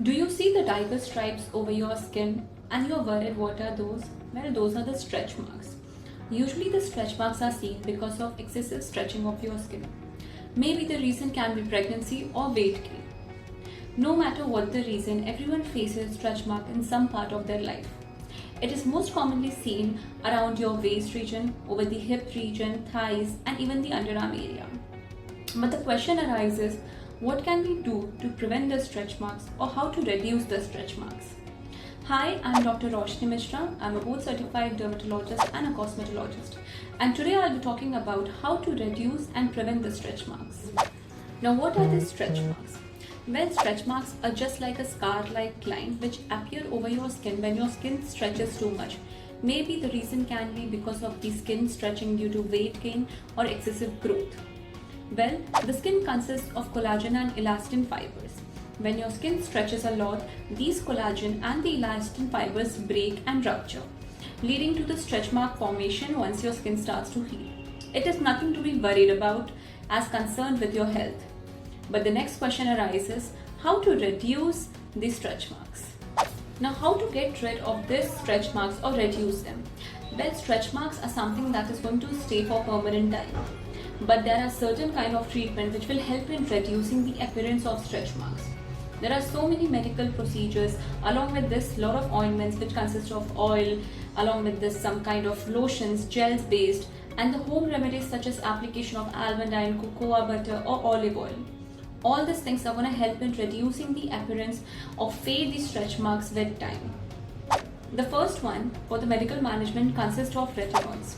Do you see the tiger stripes over your skin and you're worried what are those? Well, those are the stretch marks. Usually, the stretch marks are seen because of excessive stretching of your skin. Maybe the reason can be pregnancy or weight gain. No matter what the reason, everyone faces stretch mark in some part of their life. It is most commonly seen around your waist region, over the hip region, thighs, and even the underarm area. But the question arises, what can we do to prevent the stretch marks or how to reduce the stretch marks? Hi, I'm Dr. Roshni Mishra. I'm a board certified dermatologist and a cosmetologist. And today I'll be talking about how to reduce and prevent the stretch marks. Now, what are the stretch marks? Well, stretch marks are just like a scar-like line which appear over your skin when your skin stretches too much. Maybe the reason can be because of the skin stretching due to weight gain or excessive growth. Well, the skin consists of collagen and elastin fibers. When your skin stretches a lot, these collagen and the elastin fibers break and rupture, leading to the stretch mark formation once your skin starts to heal. It is nothing to be worried about as concerned with your health. But the next question arises, how to reduce these stretch marks? Now, how to get rid of these stretch marks or reduce them? Well, stretch marks are something that is going to stay for permanent time. But there are certain kind of treatment which will help in reducing the appearance of stretch marks. There are so many medical procedures, along with this lot of ointments which consist of oil, along with this some kind of lotions, gels based, and the home remedies such as application of almond oil, cocoa butter or olive oil. All these things are going to help in reducing the appearance of fade stretch marks with time. The first one for the medical management consists of retinoids.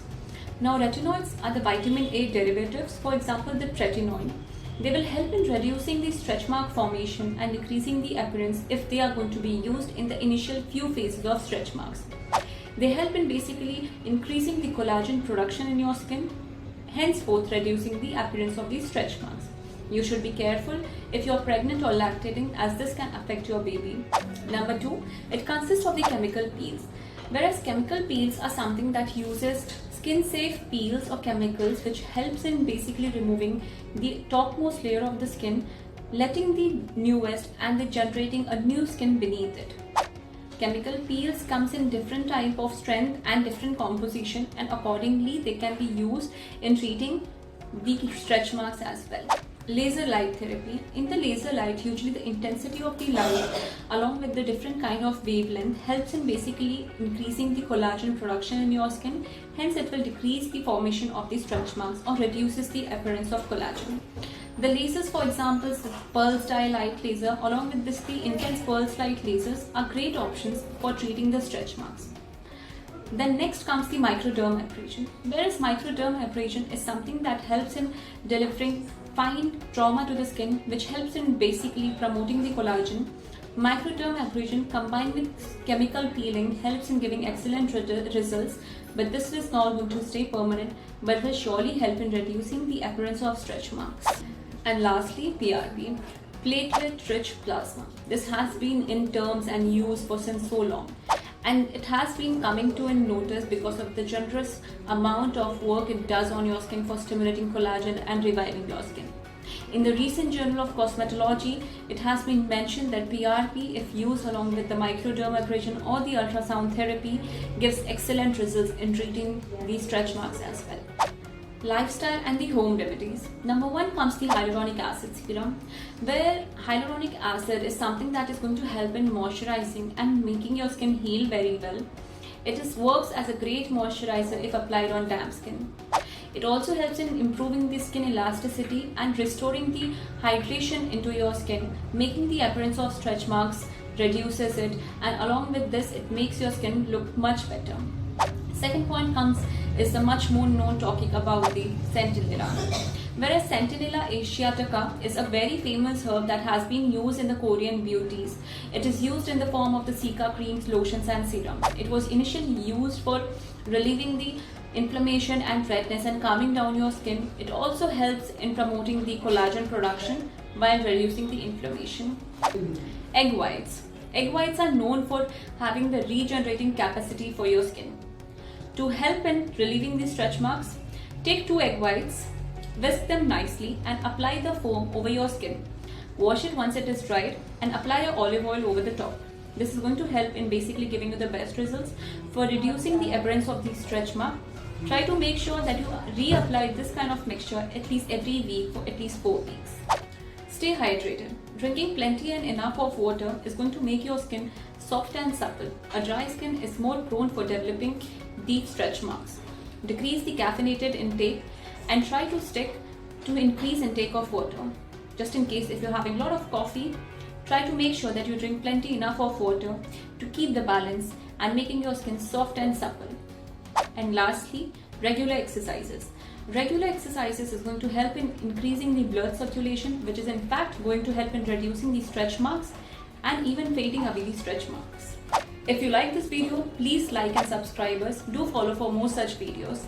Now, retinoids are the vitamin A derivatives, for example, the tretinoin. They will help in reducing the stretch mark formation and decreasing the appearance if they are going to be used in the initial few phases of stretch marks. They help in basically increasing the collagen production in your skin, henceforth reducing the appearance of these stretch marks. You should be careful if you're pregnant or lactating as this can affect your baby. Number 2, it consists of the chemical peels. Whereas chemical peels are something that uses skin safe peels or chemicals which helps in basically removing the topmost layer of the skin, letting the newest and the generating a new skin beneath it. Chemical peels comes in different type of strength and different composition, and accordingly they can be used in treating the stretch marks as well. Laser light therapy. In the laser light, usually the intensity of the light along with the different kind of wavelength helps in basically increasing the collagen production in your skin. Hence, it will decrease the formation of the stretch marks or reduces the appearance of collagen. The lasers, for example, the pulse dye light laser along with this the intense pulse light lasers are great options for treating the stretch marks. Then next comes the microdermabrasion. Whereas microdermabrasion is something that helps in delivering fine trauma to the skin, which helps in basically promoting the collagen. Microdermabrasion combined with chemical peeling helps in giving excellent results, but this is not going to stay permanent but will surely help in reducing the appearance of stretch marks. And lastly, PRP, platelet-rich plasma. This has been in terms and use for since so long. And it has been coming to in notice because of the generous amount of work it does on your skin for stimulating collagen and reviving your skin. In the recent Journal of Cosmetology, it has been mentioned that PRP, if used along with the microdermabrasion or the ultrasound therapy, gives excellent results in treating these stretch marks as well. Lifestyle and the home remedies. Number 1 comes the hyaluronic acid serum, where hyaluronic acid is something that is going to help in moisturizing and making your skin heal very well. It works as a great moisturizer if applied on damp skin. It also helps in improving the skin elasticity and restoring the hydration into your skin, making the appearance of stretch marks, reduces it, and along with this it makes your skin look much better. Second point is the much more known talking about the Centinela. Whereas Centinela asiatica is a very famous herb that has been used in the Korean beauties. It is used in the form of the cica creams, lotions and serums. It was initially used for relieving the inflammation and redness and calming down your skin. It also helps in promoting the collagen production while reducing the inflammation. Egg whites. Egg whites are known for having the regenerating capacity for your skin. To help in relieving the stretch marks, take 2 egg whites, whisk them nicely and apply the foam over your skin. Wash it once it is dried and apply your olive oil over the top. This is going to help in basically giving you the best results for reducing the appearance of the stretch mark. Try to make sure that you reapply this kind of mixture at least every week for at least 4 weeks. Stay hydrated. Drinking plenty and enough of water is going to make your skin soft and supple. A dry skin is more prone for developing deep stretch marks. Decrease the caffeinated intake and try to stick to increase intake of water. Just in case if you're having a lot of coffee, try to make sure that you drink plenty enough of water to keep the balance and making your skin soft and supple. And lastly, regular exercises. Regular exercises is going to help in increasing the blood circulation, which is in fact going to help in reducing the stretch marks and even fading away the stretch marks. If you like this video, please like and subscribe us. Do follow for more such videos.